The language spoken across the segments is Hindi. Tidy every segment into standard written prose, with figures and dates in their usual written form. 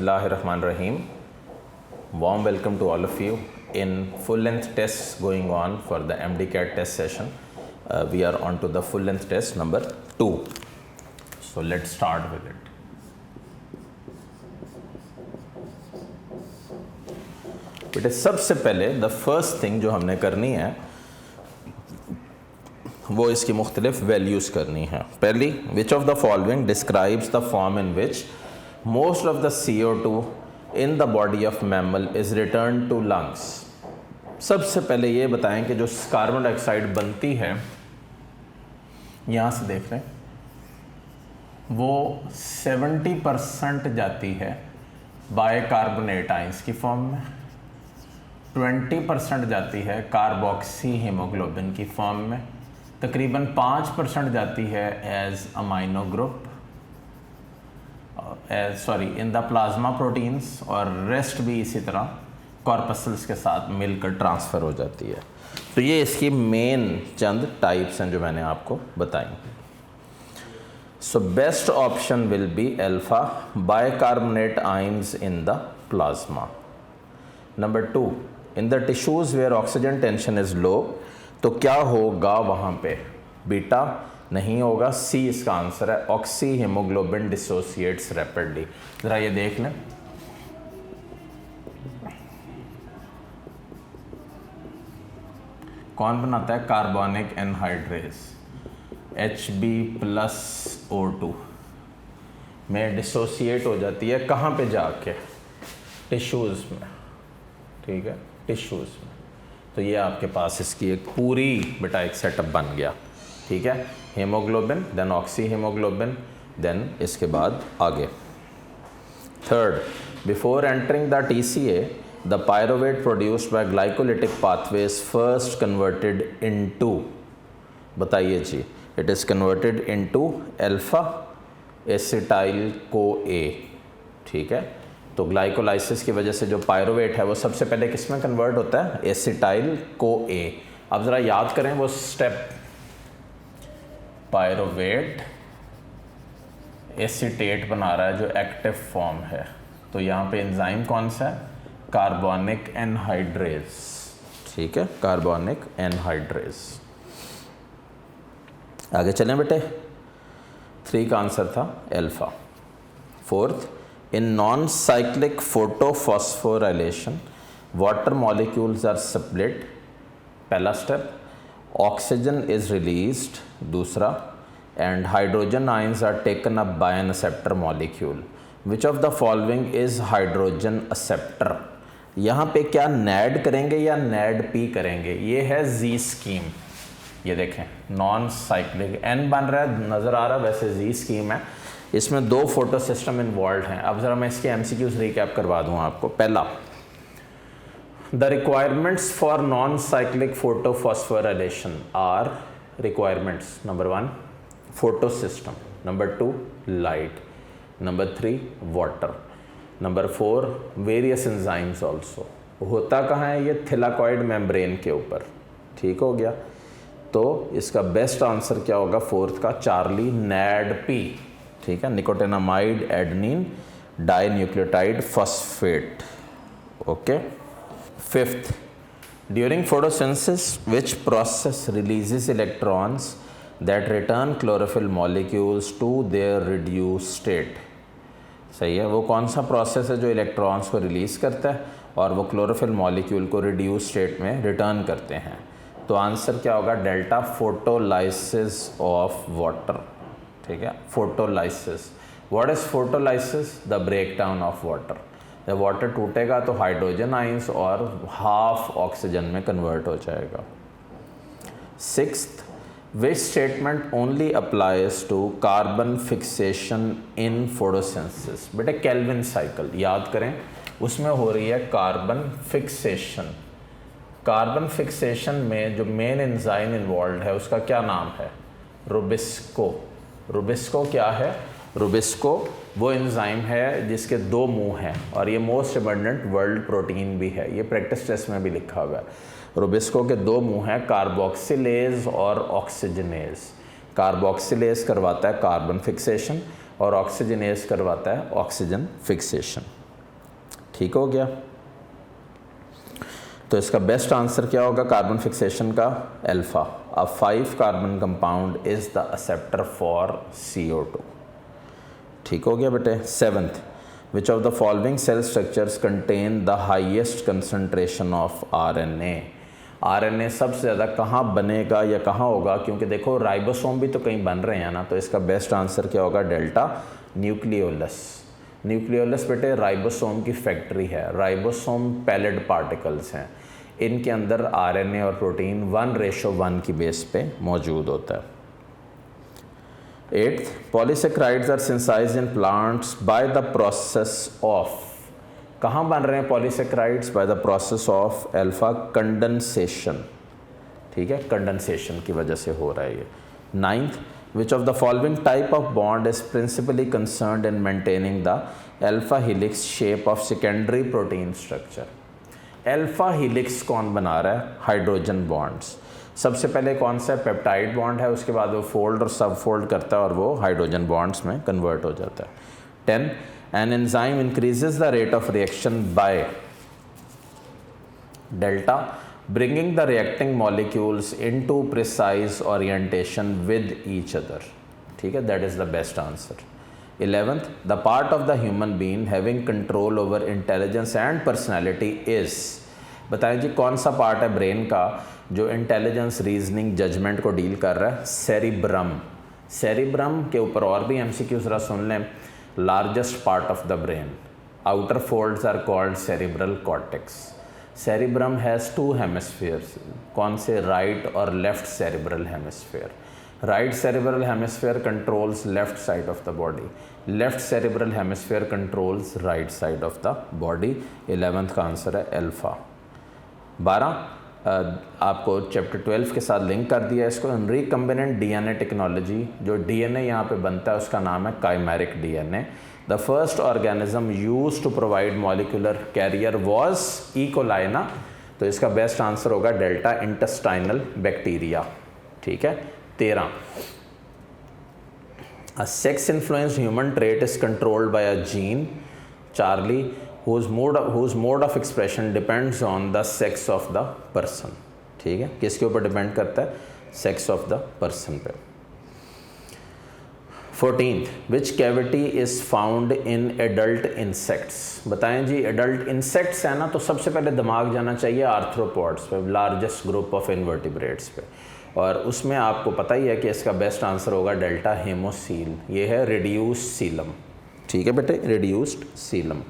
Bismillahirrahmanirrahim. Warm welcome to all of you in full length tests going on for the MDCAT test session. We are on to the full length test number 2. So let's start with it. बेटे सबसे पहले द फर्स्ट थिंग जो हमने करनी है वो इसकी मुख्तलिफ वैल्यूज़ करनी है. पहली, which of the following describes the form in which most of the CO2 in the body of mammal is return to lungs. सबसे पहले ये बताएं कि जो कार्बन डाइऑक्साइड बनती है, यहाँ से देख रहे हैं, वो 70% जाती है बाइकार्बोनेट आयंस की फॉर्म में, 20% जाती है कार्बोक्सी हीमोग्लोबिन की फॉर्म में, तकरीबन 5% जाती है as amino group in the plasma proteins, और रेस्ट भी इसी तरह कॉर्पसल्स के साथ मिलकर ट्रांसफ़र हो जाती है. तो ये इसकी मेन चंद टाइप्स हैं जो मैंने आपको बताई. So best option will be alpha, bicarbonate ions in the plasma. Number 2, in the tissues where oxygen tension is low, तो क्या होगा वहाँ पे? बीटा नहीं होगा. सी इसका आंसर है. Oxy haemoglobin dissociates rapidly. ज़रा ये देख लें, कौन बनाता है? कार्बोनिक एनहाइड्रेज Hb+O2 में डिसोसिएट हो जाती है. कहाँ पे जाके? टिश्यूज़ में. ठीक है, टिश्यूज़ में. तो ये आपके पास इसकी एक पूरी बेटा एक सेटअप बन गया. ठीक है, haemoglobin, then oxy haemoglobin, then इसके बाद आगे. Third, before entering the TCA the pyruvate produced by glycolytic pathways first converted into, बताइए जी, it is converted into alpha acetyl CoA. ठीक है, तो ग्लाइकोलाइसिस की वजह से जो पायरोवेट है वो सबसे पहले किस में कन्वर्ट होता है? Acetyl CoA. अब ज़रा याद करें वो स्टेप, पायरोवेट एसीटेट बना रहा है जो एक्टिव फॉर्म है. तो यहाँ पे एंजाइम कौन सा है? Carbonic anhydrase. ठीक है, कार्बोनिक एनहाइड्रेज. आगे चलें बेटे. 3 का आंसर था alpha. Fourth, in non-cyclic photophosphorylation water molecules are split. पहला स्टेप, ऑक्सीजन is released. दूसरा, and hydrogen ions are taken up by an acceptor molecule. Which of the following is hydrogen acceptor? यहाँ पे क्या NAD करेंगे या NADP करेंगे? ये है Z स्कीम. ये देखें, नॉन साइक्लिक N बन रहा है, नज़र आ रहा है, वैसे Z स्कीम है. इसमें 2 फोटो सिस्टम इन्वॉल्व हैं. अब ज़रा मैं इसके MCQs रिकैप करवा दूँ आपको. पहला, the requirements for non cyclic photophosphorylation are requirements. Number 1 photo system, number 2 light, number 3 water, number 4 various enzymes also. होता कहाँ है? ये थिलाकॉइड मेम्ब्रेन के ऊपर. ठीक हो गया. तो इसका बेस्ट आंसर क्या होगा? 4th का, चार्ली, NADP. ठीक है, nicotinamide adenine dinucleotide phosphate. Okay. 5th, during photosynthesis which process releases electrons that return chlorophyll molecules to their reduced state. सही है, वो कौन सा प्रोसेस है जो इलेक्ट्रॉन्स को रिलीज़ करता है और वो क्लोरोफिल मॉलिक्यूल को रिड्यूस स्टेट में रिटर्न करते हैं? तो आंसर क्या होगा? Delta, photolysis of water. ठीक है, photolysis. What is photolysis? The breakdown of water. जब वाटर टूटेगा तो हाइड्रोजन आयंस और हाफ ऑक्सीजन में कन्वर्ट हो जाएगा. 6th, which statement only applies to carbon fixation in photosynthesis? बेटे केल्विन साइकिल याद करें, उसमें हो रही है कार्बन फिक्सेशन. कार्बन फिक्सेशन में जो मेन एंजाइम इन्वॉल्व है उसका क्या नाम है? रुबिस्को. रुबिस्को क्या है? रुबिस्को वो एंजाइम है जिसके 2 मुंह हैं और ये मोस्ट अबंडेंट वर्ल्ड प्रोटीन भी है. ये प्रैक्टिस टेस्ट में भी लिखा हुआ है. रुबिस्को के 2 मुंह हैं, कार्बोक्सिलेज और ऑक्सीजनेज. कार्बोक्सिलेज करवाता है कार्बन फिक्सेशन और ऑक्सीजनेज करवाता है ऑक्सीजन फिक्सेशन. ठीक हो गया। तो इसका बेस्ट आंसर क्या होगा कार्बन फिक्सेशन का? Alpha. A 5 carbon compound is the acceptor for CO2। ठीक हो गया बेटे। 7th, which of the following cell structures contain the highest concentration of RNA। RNA सबसे ज़्यादा कहाँ बनेगा या कहाँ होगा? क्योंकि देखो राइबोसोम भी तो कहीं बन रहे हैं ना, तो इसका बेस्ट आंसर क्या होगा? Delta nucleolus. न्यूक्लियोलस बेटे राइबोसोम की फैक्ट्री है। राइबोसोम पैलेट पार्टिकल्स हैं, इनके अंदर RNA और प्रोटीन 1:1 की बेस पे मौजूद होता है। 8th, polysaccharides are synthesised in plants by the process of. कहाँ बन रहे हैं polysaccharides? By the process of alpha condensation. ठीक है, कंडेंसेशन की वजह से हो रहा है ये। 9th, which of the following type of bond is principally concerned in maintaining the alpha helix shape of secondary protein structure। Alpha helix कौन बना रहा है? Hydrogen bonds. सबसे पहले कौन सा पेप्टाइड बॉन्ड है, उसके बाद वो फोल्ड और सब फोल्ड करता है और वो हाइड्रोजन बॉन्ड्स में कन्वर्ट हो जाता है। 10, an enzyme increases the rate of reaction by delta bringing the reacting molecules into precise orientation with each other। ठीक है, that is the best answer। 11th, the part of the human being having control over intelligence and personality is। बताएं जी कौन सा पार्ट है ब्रेन का जो इंटेलिजेंस, रीजनिंग, जजमेंट को डील कर रहा है? सेरिब्रम। सेरिब्रम के ऊपर और भी MCQ जरा सुन लें। Largest part of the brain, outer folds are called cerebral cortex. Cerebrum has 2 hemispheres. कौन से? राइट और left cerebral hemisphere. Right cerebral hemisphere controls left side of the body, left cerebral hemisphere controls right side of the body. 11th का आंसर है अल्फा। 12, आपको चैप्टर 12 के साथ लिंक कर दिया इसको। रिकम्बिनेंट DNA टेक्नोलॉजी, जो DNA यहाँ पे बनता है उसका नाम है chimeric DNA। The first organism use to provide molecular carrier was E coli ना, तो इसका बेस्ट आंसर होगा डेल्टा इंटेस्टाइनल बैक्टीरिया। ठीक है। 13, a sex influenced human trait is controlled by a gene charlie whose mode of expression depends on the sex of the person। ठीक है, किसके ऊपर डिपेंड करता है? सेक्स ऑफ द पर्सन पे। 14th, which cavity is found in adult insects। बताएं जी एडल्ट इंसेक्ट्स है ना, तो सबसे पहले दिमाग जाना चाहिए आर्थ्रोपॉड्स पे, लार्जेस्ट ग्रुप ऑफ इन्वर्टिब्रेट्स पे, और उसमें आपको पता ही है कि इसका बेस्ट आंसर होगा डेल्टा हेमोसील। ये है रिड्यूस्ड सीलम। ठीक है बेटे, reduced coelom.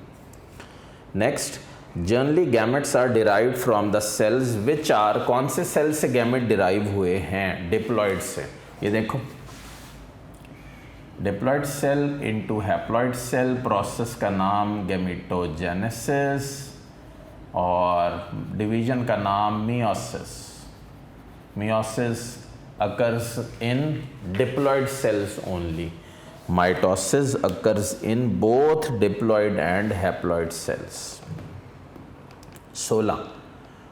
Next, generally gametes are derived from the cells which are. कौन से सेल से गैमेट डिराइव हुए हैं? डिप्लॉइड से। ये देखो, diploid cell into haploid cell, process का नाम गैमेटोजेनेसिस और डिवीजन का नाम meiosis. Meiosis occurs in diploid cells only. Mitosis occurs in both diploid and haploid cells। 16,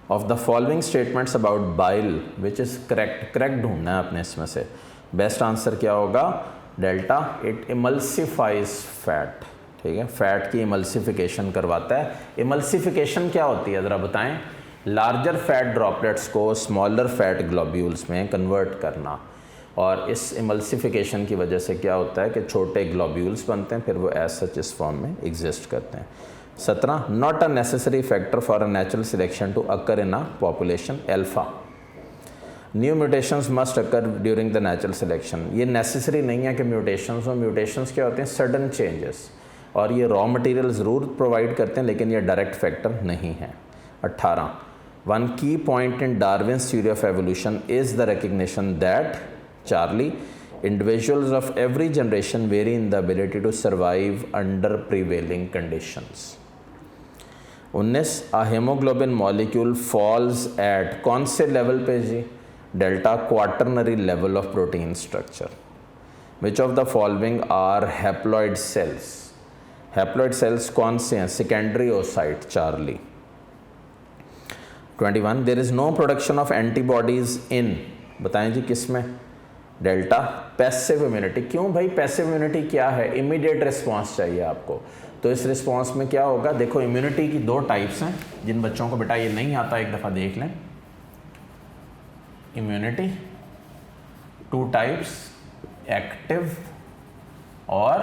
of the following statements about bile which is correct? correct ढूंढना है आपने इसमें से। बेस्ट आंसर क्या होगा? Delta, it emulsifies fat. ठीक है, फैट की इमल्सिफिकेशन करवाता है। इमल्सिफिकेशन क्या होती है ज़रा बताएं? लार्जर फैट ड्रॉपलेट्स को स्मॉलर फैट ग्लोब्यूल्स में कन्वर्ट करना, और इस इमल्सिफिकेशन की वजह से क्या होता है कि छोटे ग्लोब्यूल्स बनते हैं, फिर वो एज सच इस फॉर्म में एग्जिस्ट करते हैं। 17, not a necessary factor for a natural selection to occur in a population alpha. New mutations must occur during the natural selection. ये नेसेसरी नहीं है कि म्यूटेशंस हो। म्यूटेशंस क्या होते हैं? सडन चेंजेस, और ये रॉ मटेरियल ज़रूर प्रोवाइड करते हैं लेकिन ये डायरेक्ट फैक्टर नहीं है। 18, वन की point in Darwin's theory of evolution is the recognition that Charlie, individuals of every generation vary in the ability to survive under prevailing conditions। 19, a hemoglobin molecule falls at कौन से लेवल पे जी? Delta quaternary level of protein structure. Which of the following are haploid cells? Haploid cells कौन से हैं? Secondary oocyte Charlie. 21, there is no production of antibodies in। बताएं जी किस में? Delta passive immunity. क्यों भाई पैसिव इम्यूनिटी क्या है? इमीडिएट रिस्पॉन्स चाहिए आपको, तो इस रिस्पॉन्स में क्या होगा, देखो इम्यूनिटी की दो टाइप्स हैं, जिन बच्चों को बेटा ये नहीं आता एक दफ़ा देख लें। इम्यूनिटी टू टाइप्स, एक्टिव और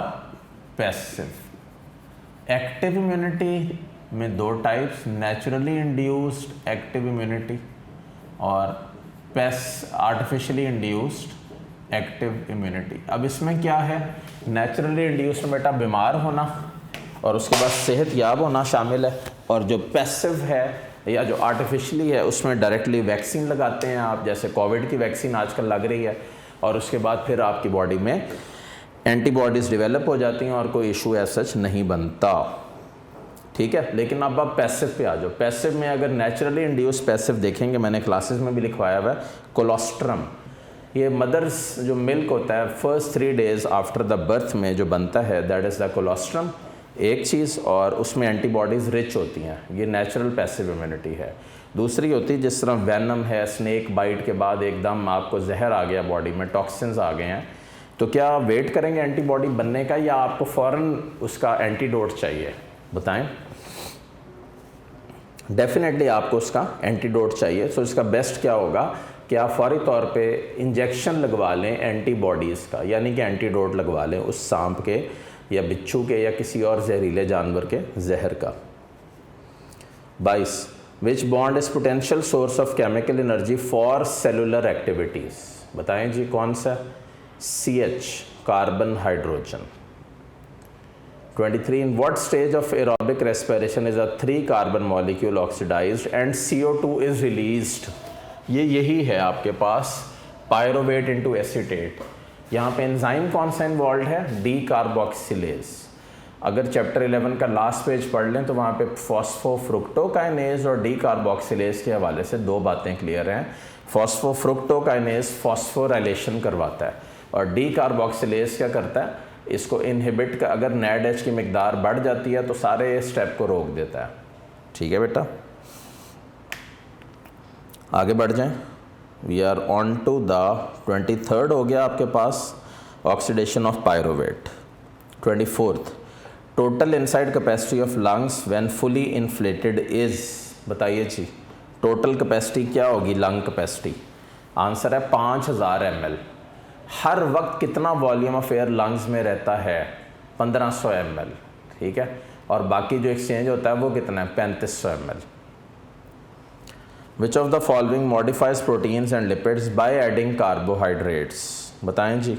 पैसिव। एक्टिव इम्यूनिटी में दो types, naturally induced active immunity और आर्टिफिशियली इंड्यूस्ड एक्टिव इम्यूनिटी। अब इसमें क्या है, नेचुरली इंड्यूस्ड बेटा बीमार होना और उसके बाद सेहत याब होना शामिल है, और जो पैसिव है या जो आर्टिफिशियली है उसमें डायरेक्टली वैक्सीन लगाते हैं आप, जैसे कोविड की वैक्सीन आजकल लग रही है, और उसके बाद फिर आपकी बॉडी में एंटीबॉडीज़ डेवलप हो जाती हैं और कोई इशू ऐसा सच नहीं बनता। ठीक है, लेकिन अब आप पैसिव पे आ जाओ। पैसिव में अगर नेचुरली इंड्यूस पैसिव देखेंगे, मैंने क्लासेस में भी लिखवाया हुआ है, कोलोस्ट्रम, ये मदर्स जो मिल्क होता है first 3 days after the birth में जो बनता है, दैट इज़ द कोलोस्ट्रम एक चीज़, और उसमें एंटीबॉडीज़ रिच होती हैं, ये नेचुरल पैसिव इम्यूनिटी है। दूसरी होती है जिस तरह वेनम है, स्नेक बाइट के बाद एकदम आपको जहर आ गया बॉडी में, टॉक्सिन्स आ गए हैं, तो क्या वेट करेंगे एंटीबॉडी बनने का या आपको फ़ौरन उसका एंटीडोट चाहिए, बताएं। डेफिनेटली आपको उसका एंटीडोट चाहिए। सो इसका बेस्ट क्या होगा कि आप फौरी तौर पे इंजेक्शन लगवा लें एंटीबॉडीज़ का, यानी कि एंटीडोट लगवा लें उस सांप के या बिच्छू के या किसी और जहरीले जानवर के जहर का। 22 विच bond is potential source of chemical energy for cellular activities, बताएं जी कौन सा। CH carbon hydrogen. 23 in what stage of aerobic respiration is a 3 carbon molecule oxidized and CO2 is released। ये यही है आपके पास पायरोवेट इनटू एसीटेट। यहाँ पे एंजाइम कौन सा इन्वॉल्व है, डी कार्बोक्सिलेज। अगर चैप्टर 11 का लास्ट पेज पढ़ लें तो वहाँ पे फॉस्फोफ्रुक्टोकाइनेज और डी कार्बोक्सिलेज के हवाले से 2 बातें क्लियर हैं। फॉस्फोफ्रुक्टोकाइनेज फॉस्फोराइलेशन करवाता है और डी कार्बोक्सिलेज क्या करता है, इसको इनहिबिट का, अगर NADH की मिकदार बढ़ जाती है तो सारे स्टेप को रोक देता है। ठीक है बेटा, आगे बढ़ जाएं। We are on to the 23rd हो गया आपके पास, oxidation of pyruvate. 24th total inside capacity of lungs when fully inflated is, बताइए जी टोटल कैपेसिटी क्या होगी लंग कैपेसिटी। आंसर है 5000 ml। हर वक्त कितना वॉल्यूम ऑफ एयर लंग्स में रहता है, 1500 ml। ठीक है, और बाकी जो एक्सचेंज होता है वो कितना है, 3500 ml। Which of the following modifies proteins and lipids by adding carbohydrates, बताएं जी।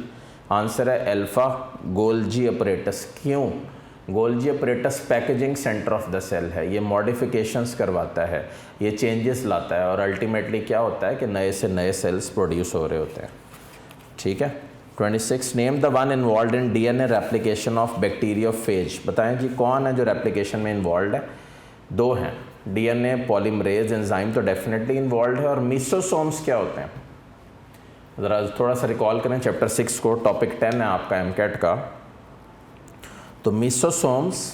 आंसर है अल्फा गोल्जी अपरेटस। क्यों, Golgi apparatus packaging centre of the cell है, ये मॉडिफिकेशंस करवाता है, ये चेंजेस लाता है और अल्टीमेटली क्या होता है कि नए से नए सेल्स प्रोड्यूस हो रहे होते हैं। ठीक है। 26 name the one involve in DNA replication of bacteriophage, बताएं जी कौन है जो रेप्लिकेशन में इन्वॉल्व है। 2 हैं, DNA पॉलीमरेज एंजाइम तो डेफिनेटली इन्वॉल्व है, और मीसोसोम्स क्या होते हैं, ज़रा थोड़ा सा रिकॉल करें चैप्टर 6 को, टॉपिक 10 है आपका MCAT का। तो mesosomes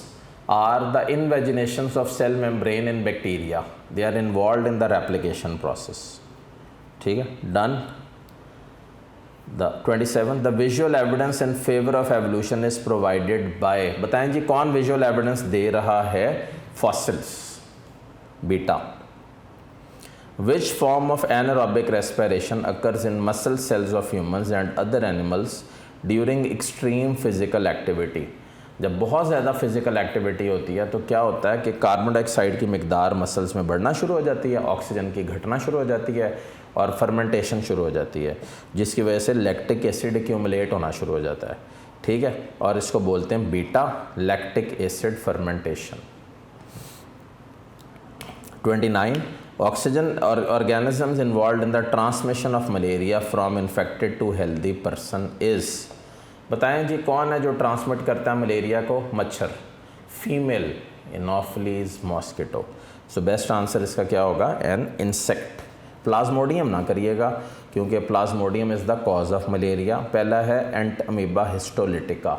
are the invaginations of cell membrane in bacteria, they are involve in the replication process. ठीक है, done. The 27 the visual evidence in favor of evolution is provided by, बताएं जी कौन visual evidence दे रहा है, fossils। Beta. Which form of anaerobic respiration occurs in muscle cells of humans and other animals during extreme physical activity। जब बहुत ज़्यादा फिजिकल एक्टिविटी होती है तो क्या होता है कि कार्बन डाइऑक्साइड की मिकदार मसल्स में बढ़ना शुरू हो जाती है, ऑक्सीजन की घटना शुरू हो जाती है और फर्मेंटेशन शुरू हो जाती है, जिसकी वजह से लैक्टिक एसिड एक्यूमुलेट होना शुरू हो जाता है। ठीक है, और इसको बोलते हैं beta lactic acid fermentation. 29 oxygen और organisms involve in the transmission of malaria from infected to healthy person is, बताएं जी कौन है जो ट्रांसमिट करता है मलेरिया को, मच्छर, female Anopheles mosquito. So best answer इसका क्या होगा, एन इंसेक्ट। प्लाज्मोडियम ना करिएगा क्योंकि plasmodium is the cause of malaria. पहला है एंट अमीबा हिस्टोलिटिका,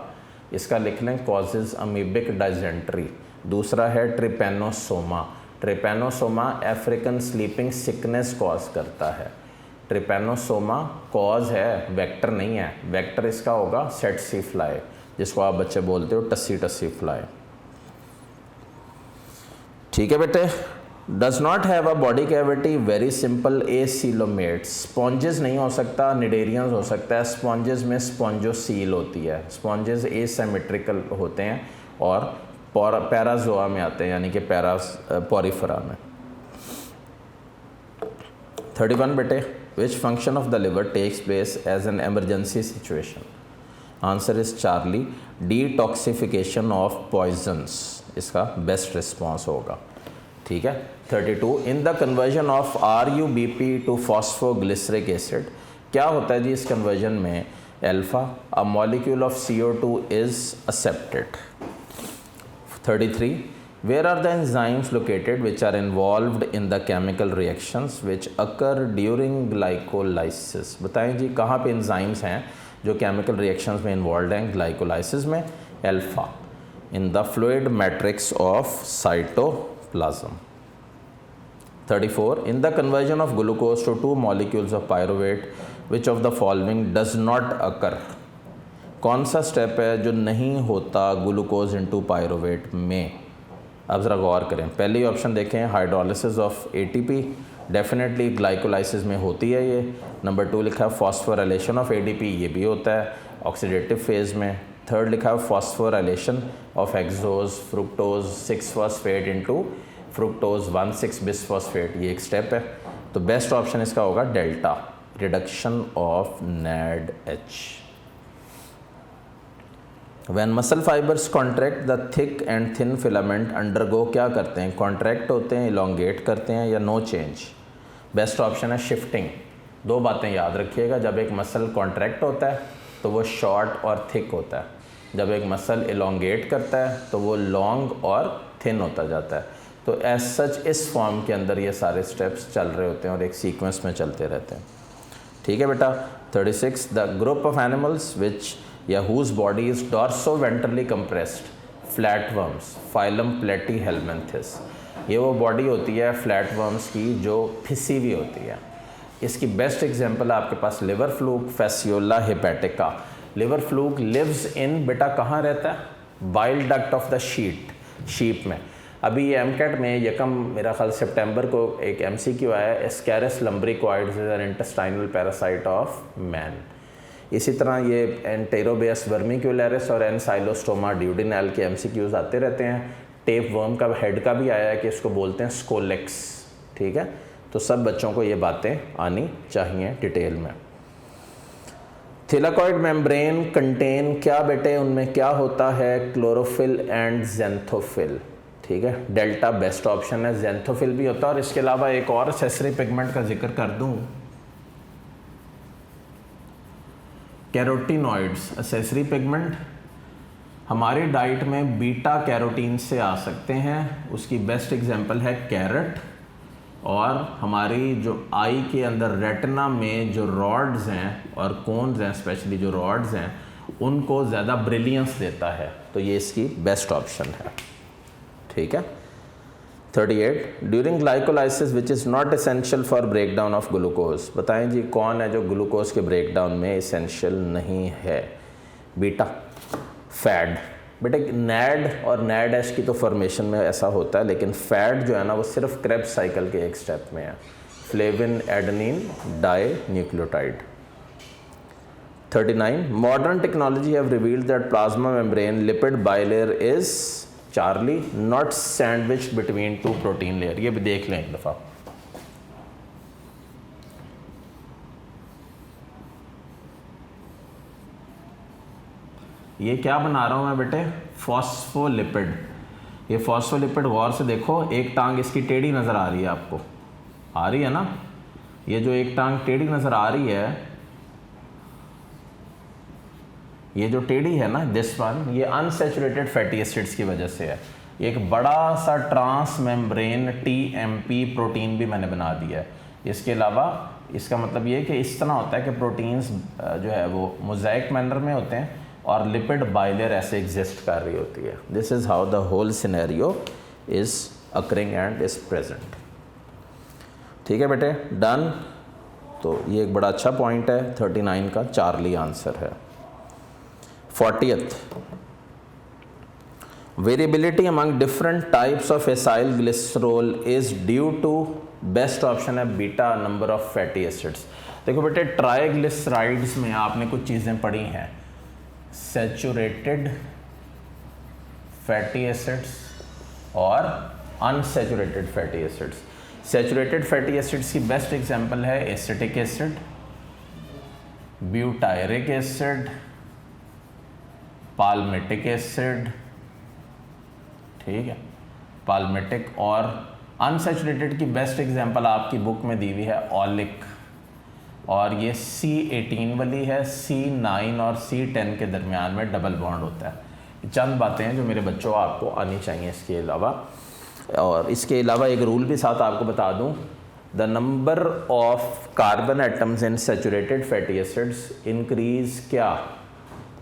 इसका लिख लें कॉजेज अमीबिक डाइजेंट्री। दूसरा है Trypanosoma, Trypanosoma African sleeping sickness cause करता है। ट्रिपेनोसोमा कॉज है, वेक्टर नहीं है, वेक्टर इसका होगा सेटसी फ्लाई, जिसको आप बच्चे बोलते हो टस्सी टस्सी फ्लाई। ठीक है बेटे। Does not have a body cavity, very simple, acoelomates. Sponges नहीं हो सकता, निडेरियंस हो सकता है। स्पॉन्जेस में स्पॉन्जोसील होती है, स्पॉन्जेस एसिमेट्रिकल होते हैं और पैराजोआ में आते हैं, यानी कि पोरिफेरा में। 31 बेटे, which function of the liver takes place as an emergency situation? Answer is charlie, detoxification of poisons इसका बेस्ट रिस्पॉन्स होगा। ठीक है। 32, in the conversion of RuBP to phosphoglyceric acid, क्या होता है जी इस कन्वर्जन में? Alpha, a molecule of CO2 is accepted. 33, where are the enzymes located which are involved in the chemical reactions which occur during glycolysis? बताएं जी कहाँ पे enzymes हैं जो chemical reactions में involved हैं glycolysis में? Alpha, in the fluid matrix of cytoplasm. 34, in the conversion of glucose to 2 molecules of pyruvate, which of the following does not occur? कौन सा स्टेप है जो नहीं होता ग्लूकोज इनटू पायरुवेट में? अब ज़रा गौर करें। पहली ऑप्शन देखें, hydrolysis of ATP, definitely glycolysis में होती है ये। नंबर 2 लिखा है फॉस्फोराइलेशन ऑफ ADP, ये भी होता है ऑक्सीडेटिव फेज़ में। थर्ड लिखा है phosphorylation of hexose fructose six phosphate into fructose one six bisphosphate, ये एक स्टेप है। तो बेस्ट ऑप्शन इसका होगा delta, reduction of NADH। When muscle fibers contract, the thick and thin filament undergo क्या करते हैं? कॉन्ट्रैक्ट होते हैं, इलोंगेट करते हैं या नो चेंज? बेस्ट ऑप्शन है शिफ्टिंग। दो बातें याद रखिएगा, जब एक मसल कॉन्ट्रैक्ट होता है तो वो शॉर्ट और थिक होता है, जब एक मसल इलोंगेट करता है तो वो लॉन्ग और थिन होता जाता है। तो एज सच इस फॉर्म के अंदर ये सारे स्टेप्स चल रहे होते हैं और एक सीक्वेंस में चलते रहते हैं। ठीक है बेटा। 36, the group of animals which या whose body is dorsoventrally compressed, flatworms, phylum Platyhelminthes। ये वो बॉडी होती है फ्लैटवर्म्स की जो फिसी हुई होती है। इसकी बेस्ट एग्जांपल है आपके पास liver fluke, Fasciola hepatica. Liver fluke lives in, बेटा कहाँ रहता है? Bile duct of the sheep में। अभी ये MCAT में यकम मेरा ख्याल सितंबर को एक MCQ आया, Ascaris lumbricoides is an intestinal parasite of man. इसी तरह ये एंटेरोबियस वर्मिक्यूलरिस और एनसाइलोस्टोमा ड्यूडिनल के MCQs आते रहते हैं। टेप वर्म का हेड का भी आया है कि इसको बोलते हैं स्कोलेक्स। ठीक है, तो सब बच्चों को ये बातें आनी चाहिए डिटेल में। थिलाकॉइड मेम्ब्रेन कंटेन क्या बेटे? उनमें क्या होता है? Chlorophyll and xanthophyll. ठीक है, डेल्टा बेस्ट ऑप्शन है। ज़ैंथोफिल भी होता है। और इसके अलावा एक और एक्सेसरी पिगमेंट का जिक्र कर दूं, कैरोटीनॉइड्स। एक्सेसरी पिगमेंट हमारी डाइट में बीटा कैरोटीन से आ सकते हैं, उसकी बेस्ट एग्जांपल है कैरेट। और हमारी जो आई के अंदर रेटिना में जो रॉड्स हैं और कोन्स हैं, स्पेशली जो रॉड्स हैं, उनको ज़्यादा ब्रिलियंस देता है, तो ये इसकी बेस्ट ऑप्शन है। ठीक है। 38, during glycolysis which is not essential for breakdown of glucose. बताएं जी कौन है जो ग्लूकोज के ब्रेक डाउन में एसेंशियल नहीं है? Beta, FAD. बेटे NAD और NADH की तो फॉर्मेशन में ऐसा होता है, लेकिन फैड जो है ना वो सिर्फ क्रेब्स साइकिल के एक स्टेप में है। Flavin adenine dinucleotide. 39, modern technology have revealed that plasma membrane lipid bilayer is charlie not sandwich between 2 protein layer. ये भी देख लें एक दफ़ा। ये क्या बना रहा हूँ मैं बेटे? फॉस्फोलिपिड। ये फॉस्फोलिपिड गौर से देखो, एक टांग इसकी टेढ़ी नज़र आ रही है, आपको आ रही है ना? ये जो एक टांग टेढ़ी नज़र आ रही है, ये जो टेढ़ी है ना, दिस वन, ये अनसैचुरेटेड फैटी एसिड्स की वजह से है। एक बड़ा सा ट्रांस मेम्ब्रेन TMP प्रोटीन भी मैंने बना दिया है। इसके अलावा इसका मतलब ये कि इस तरह होता है कि प्रोटीन्स जो है वो मोज़ाइक मैनर में होते हैं और लिपिड बाइलेयर ऐसे एग्जिस्ट कर रही होती है। This is how the whole scenario is occurring and is present. ठीक है बेटे, डन। तो ये एक बड़ा अच्छा पॉइंट है। 39 का चार्ली आंसर है। 40th, variability among different types of acyl glycerol is due to, best option है beta, number of fatty acids. देखो बेटे ट्राइग्लिसराइड्स में आपने कुछ चीज़ें पढ़ी हैं, सैचुरेटेड फैटी एसिड्स और unsaturated fatty acids. Saturated fatty acids की बेस्ट एग्जांपल है acetic acid, butyric acid, palmitic acid, ठीक है, पाल्मिटिक। और अनसैचुरेटेड की बेस्ट एग्जांपल आपकी बुक में दी हुई है ऑलिक, और ये C18 वाली है, C9 और C10 के दरमियान में डबल बॉन्ड होता है। चंद बातें हैं जो मेरे बच्चों आपको आनी चाहिए इसके अलावा। और इसके अलावा एक रूल भी साथ आपको बता दूं, the number of carbon atoms in saturated fatty acids increase क्या,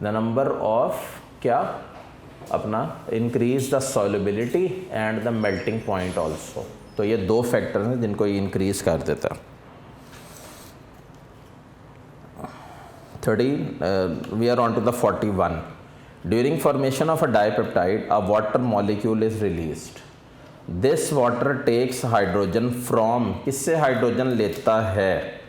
द नंबर ऑफ क्या अपना increase the solubility and the melting point also. तो ये दो फैक्टर हैं जिनको ये इंक्रीज कर देता है। we are on to the 41. During formation of a dipeptide, a water molecule is released. This water takes hydrogen from, किससे हाइड्रोजन लेता है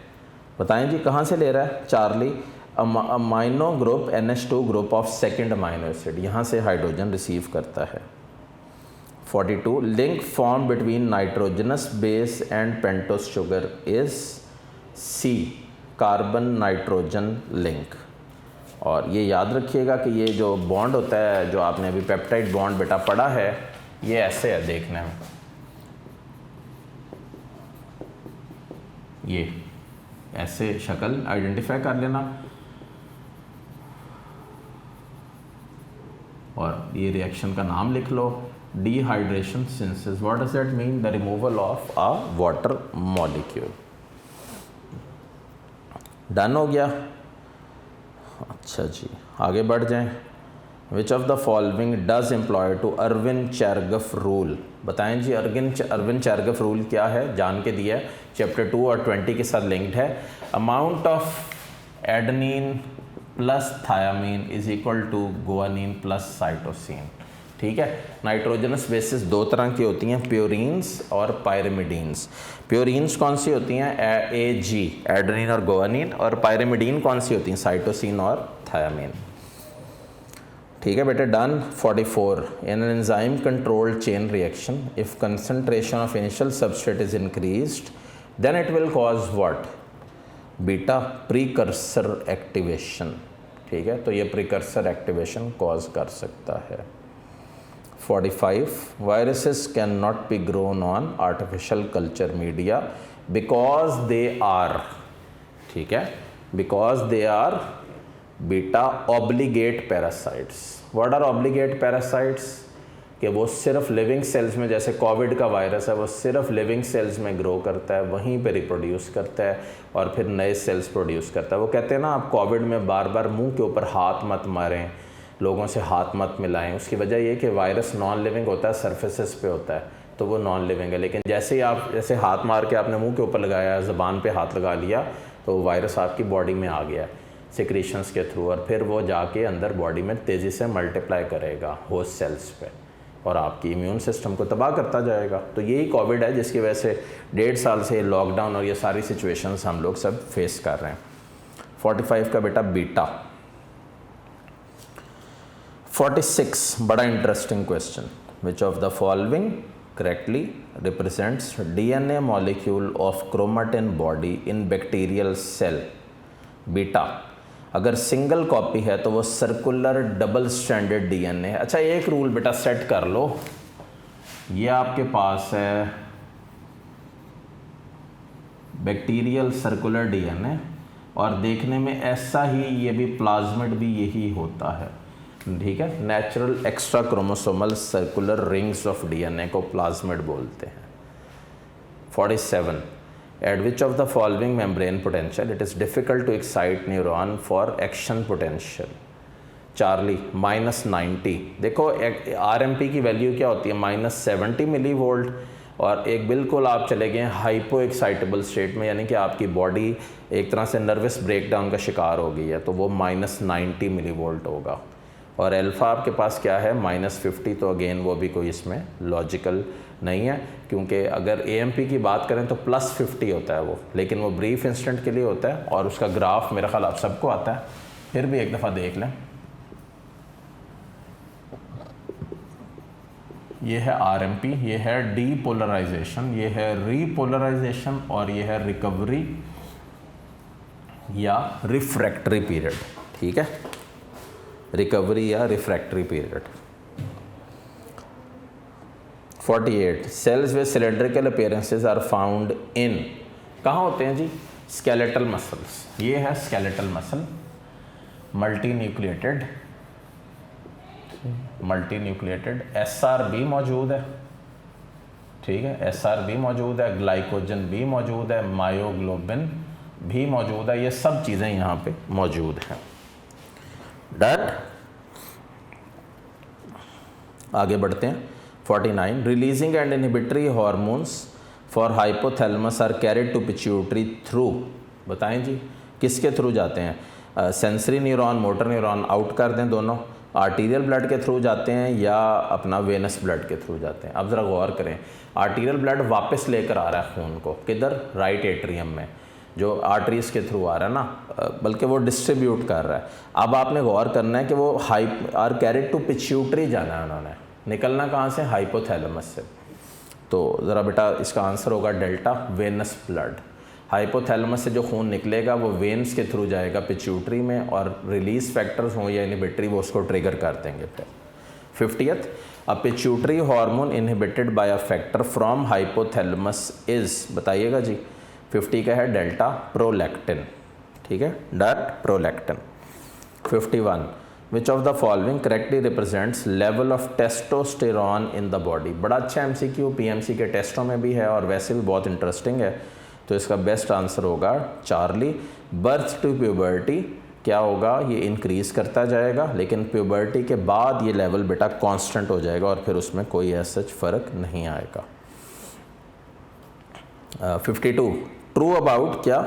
बताएं जी, कहाँ से ले रहा है Charlie, amino group NH2 group of second amino acid, यहाँ से हाइड्रोजन रिसीव करता है। 42. Link form between nitrogenous base and pentose sugar is C, carbon nitrogen link. और ये याद रखिएगा कि ये जो बॉन्ड होता है, जो आपने अभी पेप्टाइड बॉन्ड बेटा पढ़ा है, ये ऐसे है देखने में, ये ऐसे शक्ल आइडेंटिफाई कर लेना। और ये रिएक्शन का नाम लिख लो, dehydration synthesis. What does that mean? The removal of a water molecule. Done हो गया। अच्छा जी, आगे बढ़ जाएं। Which of the following does employ to Erwin Chargaff rule? बताएं जी, अर्विन चैरगफ रूल क्या है, जान के दिया है, चैप्टर 2 और 20 के साथ लिंक्ड है। Amount of adenine plus thymine is equal to guanine plus cytosine. ठीक है, नाइट्रोजनस बेसिस दो तरह की होती हैं, प्योरीन्स और पायरिमिडीन्स। प्योरीन्स कौन सी होती हैं? AG, एडेनिन और गुआनिन। और पायरिमिडीन कौन सी होती हैं? साइटोसिन और थायामीन। ठीक है बेटे, done. 44. In an enzyme controlled chain reaction, if concentration of initial substrate is increased then it will cause what? Beta, precursor activation. ठीक है, तो ये प्रीकर्सर एक्टिवेशन कॉज कर सकता है। 45. Viruses cannot be grown on artificial culture media because they are, ठीक है, because they are beta obligate parasites. What are obligate parasites? कि वो सिर्फ लिविंग सेल्स में, जैसे कोविड का वायरस है, वो सिर्फ लिविंग सेल्स में ग्रो करता है, वहीं पे रिप्रोड्यूस करता है और फिर नए सेल्स प्रोड्यूस करता है। वो कहते हैं ना, आप कोविड में बार बार मुंह के ऊपर हाथ मत मारें, लोगों से हाथ मत मिलाएं। उसकी वजह ये कि वायरस नॉन लिविंग होता है, सरफेसेस पे होता है, तो वो नॉन लिविंग है। लेकिन जैसे ही आप जैसे हाथ मार के आपने मुंह के ऊपर लगाया, ज़बान पे हाथ लगा लिया, तो वायरस आपकी बॉडी में आ गया सिक्रीशंस के थ्रू, और फिर वो जाके अंदर बॉडी में तेज़ी से मल्टीप्लाई करेगा होस्ट सेल्स पे और आपकी इम्यून सिस्टम को तबाह करता जाएगा। तो यही कोविड है जिसकी वजह से 1.5 साल से लॉकडाउन और ये सारी सिचुएशंस हम लोग सब फेस कर रहे हैं। 45 का बेटा बीटा। 46, बड़ा interesting question. Which of the following correctly represents DNA molecule of chromatin body in bacterial cell? Beta, अगर सिंगल कॉपी है तो वो सर्कुलर डबल स्ट्रैंडेड DNA है। अच्छा, एक रूल बेटा सेट कर लो, ये आपके पास है बैक्टीरियल सर्कुलर DNA और देखने में ऐसा ही ये भी प्लाज्मिड भी यही होता है। ठीक है, natural extra chromosomal circular rings of DNA को प्लाज्मिड बोलते हैं। 47, at which of the following membrane potential it is difficult to excite neuron for action potential? Charlie, -90। देखो RMP की वैल्यू क्या होती है? -70 मिली वोल्ट। और एक बिल्कुल आप चले गए हाइपो एक्साइटेबल स्टेट में, यानी कि आपकी बॉडी एक तरह से नर्वस ब्रेकडाउन का शिकार हो गई है, तो वो -90 मिली वोल्ट होगा। और अल्फ़ा आपके पास क्या है -50, तो अगेन वो भी कोई इसमें लॉजिकल नहीं है, क्योंकि अगर AMP की बात करें तो +50 होता है वो, लेकिन वो ब्रीफ इंस्टेंट के लिए होता है और उसका ग्राफ मेरा ख्याल आप सबको आता है, फिर भी एक दफ़ा देख लें। ये है RMP, ये है डीपोलराइजेशन, ये है रीपोलराइजेशन और ये है रिकवरी या रिफ्रैक्टरी पीरियड। ठीक है, रिकवरी या refractory period. 48 cells with cylindrical appearances are found in, कहाँ होते हैं जी? Skeletal muscles. ये है skeletal muscle, multi nucleated. SRB मौजूद है, ठीक है, SRB मौजूद है, ग्लाइकोजन भी मौजूद है, मायोग्लोबिन भी मौजूद है, ये सब चीज़ें यहाँ पे मौजूद हैं। डन, आगे बढ़ते हैं। 49 releasing and inhibitory hormones for hypothalamus are carried to pituitary through, बताएं जी किसके थ्रू जाते हैं? Sensory neuron, motor neuron out कर दें दोनों, आर्टीरियल ब्लड के थ्रू जाते हैं या अपना वेनस ब्लड के थ्रू जाते हैं? अब ज़रा गौर करें, आर्टीरियल ब्लड वापस लेकर आ रहा है खून को, किधर? राइट एट्रियम में, जो आर्टरीज के थ्रू आ रहा है ना, बल्कि वो डिस्ट्रीब्यूट कर रहा है। अब आपने गौर करना है कि वो आर कैरिड टू पिट्यूटरी जाना है, उन्होंने निकलना कहाँ से? हाइपोथैलेमस से। तो ज़रा बेटा इसका आंसर होगा डेल्टा, वेनस ब्लड। हाइपोथैलेमस से जो खून निकलेगा वो वेन्स के थ्रू जाएगा पिट्यूटरी में, और रिलीज फैक्टर्स हों या इनहिबिटरी वो उसको ट्रिगर कर देंगे। फिर 50th a pituitary hormone inhibited by a factor from hypothalamus is, बताइएगा जी। 50 का है डेल्टा प्रोलैक्टिन, ठीक है, डट prolactin. 51 which of the following correctly represents level of testosterone in the body? बड़ा अच्छा MCQ PMC के टेस्टों में भी है और वैसे भी बहुत इंटरेस्टिंग है, तो इसका बेस्ट आंसर होगा चार्ली। बर्थ टू प्यूबर्टी क्या होगा? ये इंक्रीज़ करता जाएगा, लेकिन प्यूबर्टी के बाद ये लेवल बेटा कांस्टेंट हो जाएगा और फिर उसमें कोई ऐसा फ़र्क नहीं आएगा। 52 ट्रू अबाउट क्या?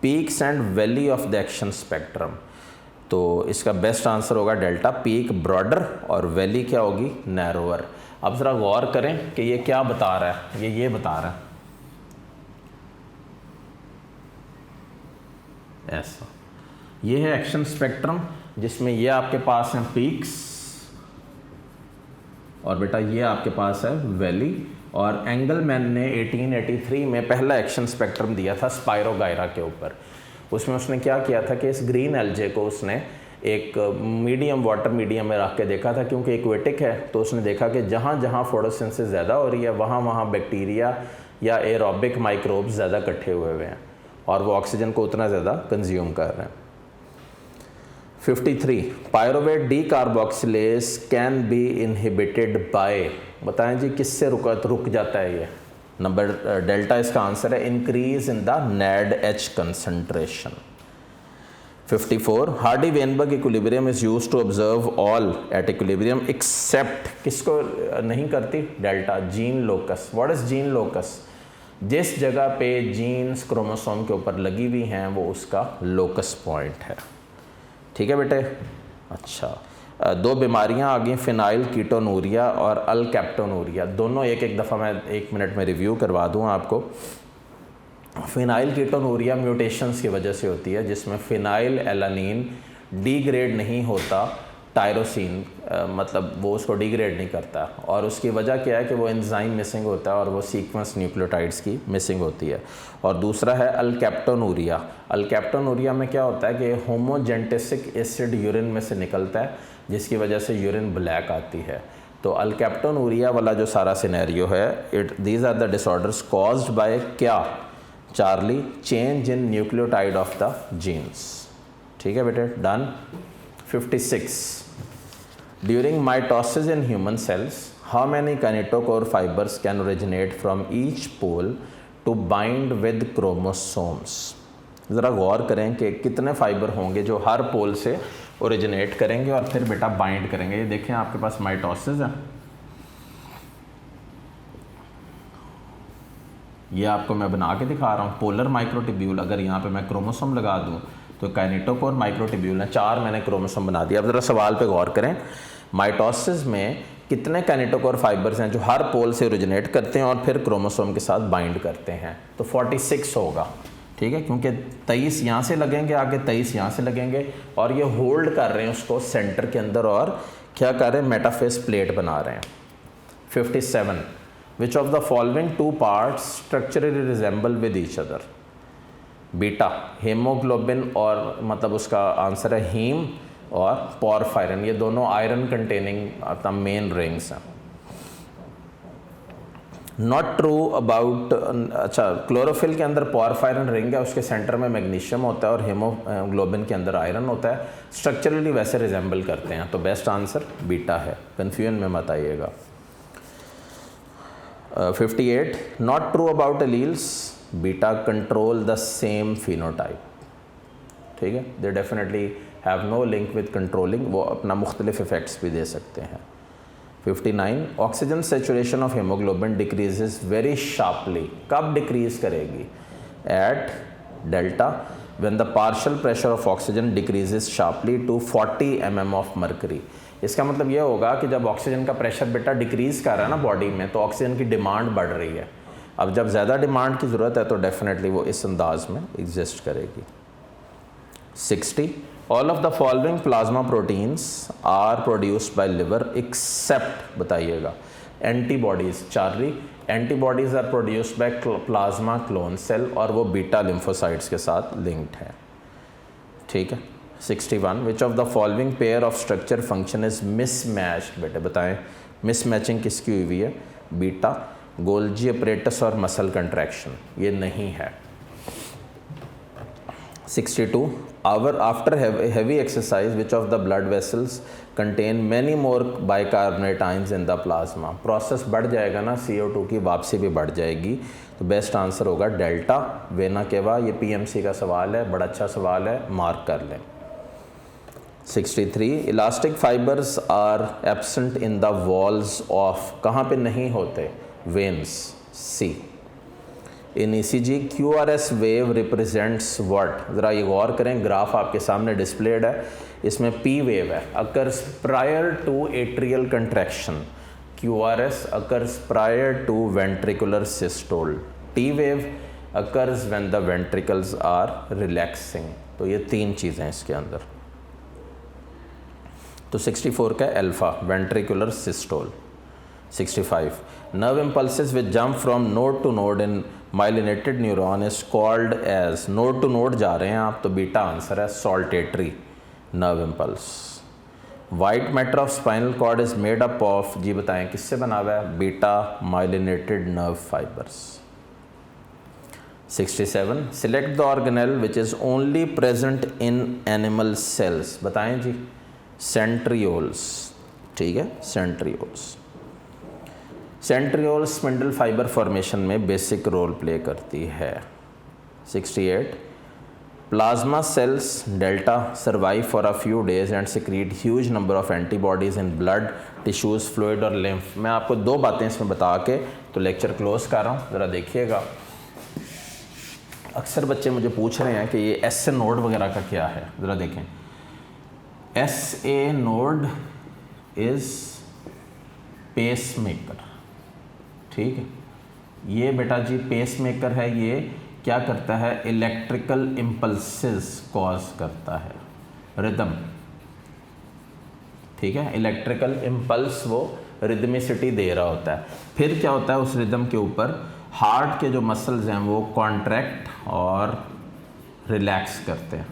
Peaks and valley of the action spectrum, तो इसका बेस्ट आंसर होगा डेल्टा, पीक ब्रॉडर और वैली क्या होगी? नैरोअर। अब ज़रा गौर करें कि ये क्या बता रहा है, ये बता रहा है ऐसा, ये है एक्शन स्पेक्ट्रम जिसमें ये आपके पास हैं पीक्स और बेटा ये आपके पास है वैली। और एंगलमैन ने 1883 में पहला एक्शन स्पेक्ट्रम दिया था स्पायरोगायरा के ऊपर। उसमें उसने क्या किया था कि इस ग्रीन एल्जे को उसने एक मीडियम वाटर मीडियम में रख के देखा था, क्योंकि एक्वेटिक है, तो उसने देखा कि जहाँ जहाँ फोटोसिंथेसिस ज़्यादा हो रही है वहाँ वहाँ बैक्टीरिया या एरोबिक माइक्रोब्स ज़्यादा इकट्ठे हुए हैं और वो ऑक्सीजन को उतना ज़्यादा कंज्यूम कर रहे हैं। 53 pyruvate decarboxylase can be inhibited by, बताएं जी किससे रुक जाता है ये? नंबर डेल्टा इसका आंसर है, increase in the NADH concentration. 54 Hardy Weinberg equilibrium is used to observe all at equilibrium except, किसको नहीं करती? Delta, gene locus. What is gene locus? जिस जगह पे जीन्स क्रोमोसोम के ऊपर लगी हुई हैं वो उसका लोकस पॉइंट है। ठीक है बेटे, अच्छा दो बीमारियां आ गई, फिनाइल कीटोनूरिया और अल्कैप्टोनूरिया, दोनों एक एक दफ़ा मैं 1 मिनट में रिव्यू करवा दूँ आपको। फिनाइल कीटोनूरिया म्यूटेशंस की वजह से होती है, जिसमें फिनाइल एलानीन डिग्रेड नहीं होता टायरोसिन, मतलब वो उसको डिग्रेड नहीं करता, और उसकी वजह क्या है कि वो एंजाइम मिसिंग होता है और वो सीक्वेंस न्यूक्लियोटाइड्स की मिसिंग होती है। और दूसरा है अल्कैप्टोनूरिया। अल्कैप्टोनूरिया में क्या होता है कि होमोजेंटेसिक एसिड यूरिन में से निकलता है, जिसकी वजह से यूरिन ब्लैक आती है। तो अल्कैप्टोनूरिया वाला जो सारा सिनेरियो है, these are the disorders caused by क्या? Charlie, change in nucleotide of the genes. ठीक है बेटे, done. 56 during mitosis in human cells how many kinetochore fibres can originate from each pole to bind with chromosomes? ज़रा गौर करें कि कितने फाइबर होंगे जो हर पोल से ओरिजिनेट करेंगे और फिर बेटा बाइंड करेंगे। ये देखें आपके पास माइटोसिस है, ये आपको मैं बना के दिखा रहा हूँ, पोलर माइक्रोट्यूब्यूल। अगर यहाँ पे मैं क्रोमोसोम लगा दूँ तो काइनेटोकोर माइक्रोट्यूब्यूल हैं, 4 मैंने क्रोमोसोम बना दिया। अब ज़रा सवाल पे गौर करें, माइटोसिस में कितने काइनेटोकोर फाइबर्स हैं जो हर पोल से ओरिजिनेट करते हैं और फिर क्रोमोसोम के साथ बाइंड करते हैं? तो 46 होगा, ठीक है, क्योंकि 23 यहाँ से लगेंगे, आगे 23 यहाँ से लगेंगे, और ये होल्ड कर रहे हैं उसको सेंटर के अंदर और क्या कर रहे हैं, मेटाफेस प्लेट बना रहे हैं। 57, विच of the following 2 parts structurally resemble with each other? Beta, haemoglobin और मतलब उसका आंसर है हीम, और पॉरफायरिन, ये दोनों आयरन कंटेनिंग अपना मेन रिंग्स हैं। नॉट ट्रू अबाउट, अच्छा, क्लोरोफिल के अंदर पॉरफायरिन रिंग है, उसके सेंटर में मैग्नीशियम होता है और हेमोग्लोबिन के अंदर आयरन होता है, स्ट्रक्चरली वैसे रिजेंबल करते हैं, तो बेस्ट आंसर बीटा है, कन्फ्यूजन में मत आइएगा। 58, not true about alleles, beta control the same phenotype, ठीक है, they definitely have no link with controlling, वो अपना मुख्तलिफ इफ़ेक्ट्स भी दे सकते हैं। 59, oxygen saturation of haemoglobin decreases very sharply, कब डिक्रीज करेगी? At delta, when the partial pressure of oxygen decreases sharply to 40 mm of mercury. इसका मतलब ये होगा कि जब ऑक्सीजन का प्रेशर बेटा डिक्रीज़ कर रहा है ना बॉडी में, तो ऑक्सीजन की डिमांड बढ़ रही है। अब जब ज़्यादा डिमांड की ज़रूरत है तो डेफिनेटली वो इस अंदाज में एग्जिस्ट करेगी। 60, all of the following plasma proteins are produced by liver except, बताइएगा, antibodies, Charlie antibodies are produced by plasma clone cell, और वो बीटा लिम्फोसाइट्स के साथ लिंक्ड है, ठीक है। 61, विच of the following pair of structure function is mismatched, बेटे बताएं मिसमैचिंग किसकी हुई हुई है? बीटा, गोल्जी अपरेटस और मसल कंट्रैक्शन, ये नहीं है। 62, hour after heavy exercise which of the blood vessels contain many more bicarbonate ions in the plasma? Process बढ़ जाएगा ना, CO2 की वापसी भी बढ़ जाएगी, तो बेस्ट आंसर होगा डेल्टा, वेना केवा। ये PMC का सवाल है, बड़ा अच्छा सवाल है, मार्क कर लें। 63, elastic fibres are absent in the walls of, कहाँ पे नहीं होते? Veins, C. In ECG QRS wave represents what? ज़रा ये गौर करें, ग्राफ आपके सामने डिस्प्लेड है, इसमें P वेव है, occurs prior to atrial contraction, QRS occurs prior to ventricular systole, T wave occurs when the ventricles are relaxing. तो ये 3 चीज़ें इसके अंदर। तो 64 का alpha, ventricular systole. 65, nerve impulses which jump from node to node in myelinated neuron is called as, node to node जा रहे हैं आप, तो बीटा आंसर है, saltatory nerve impulse। white matter of spinal cord is made up of, जी बताएं किससे बना हुआ है? Beta myelinated nerve fibers। 67, select the organelle which is only present in animal cells, बताएं जी? सेंट्रियोल्स, ठीक है, centrioles. Centriole spindle fibre formation में बेसिक रोल प्ले करती है। 68, plasma cells delta survive for a few days and secrete huge number of antibodies in blood, tissues, fluid और लिम्फ। मैं आपको 2 बातें इसमें बता के तो लेक्चर क्लोज कर रहा हूँ, ज़रा देखिएगा। अक्सर बच्चे मुझे पूछ रहे हैं कि ये SA नोड वगैरह का क्या है, ज़रा देखें। SA नोड इज़ पेसमेकर, ठीक है, ये बेटा जी पेसमेकर है, ये क्या करता है? इलेक्ट्रिकल इम्पल्सेस कॉज करता है, रिदम, ठीक है, इलेक्ट्रिकल इम्पल्स वो रिदमिसिटी दे रहा होता है। फिर क्या होता है, उस रिदम के ऊपर हार्ट के जो मसल्स हैं वो कॉन्ट्रैक्ट और रिलैक्स करते हैं,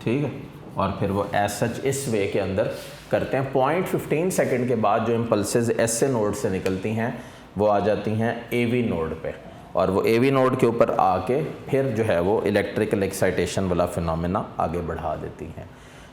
ठीक है, और फिर वो एज सच इस वे के अंदर करते हैं। 0.15 सेकेंड के बाद जो इम्पल्सेस SA नोड से निकलती हैं वो आ जाती हैं AV नोड पे, और वो AV नोड के ऊपर आके फिर जो है वो इलेक्ट्रिकल एक्साइटेशन वाला फिनोमेना आगे बढ़ा देती हैं।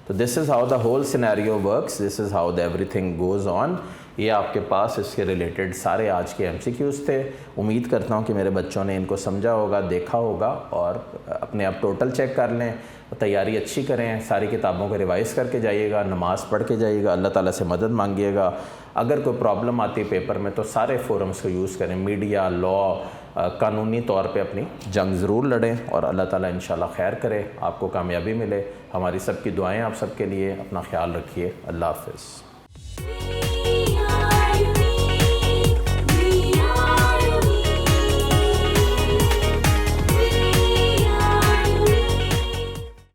तो this is how the whole scenario works, this is how the everything goes on. ये आपके पास इसके रिलेटेड सारे आज के MCQs थे। उम्मीद करता हूँ कि मेरे बच्चों ने इनको समझा होगा, देखा होगा, और अपने आप टोटल चेक कर लें, तैयारी अच्छी करें, सारी किताबों को रिवाइज़ करके जाइएगा, नमाज़ पढ़ के जाइएगा, अल्लाह ताला से मदद मांगिएगा। अगर कोई प्रॉब्लम आती है पेपर में तो सारे फोरम्स को यूज़ करें, मीडिया, लॉ, कानूनी तौर पे अपनी जंग ज़रूर लड़ें और अल्लाह ताला इंशाल्लाह खैर करे, आपको कामयाबी मिले। हमारी सबकी दुआएं आप सबके लिए। अपना ख्याल रखिए। अल्लाह हाफ़िज़।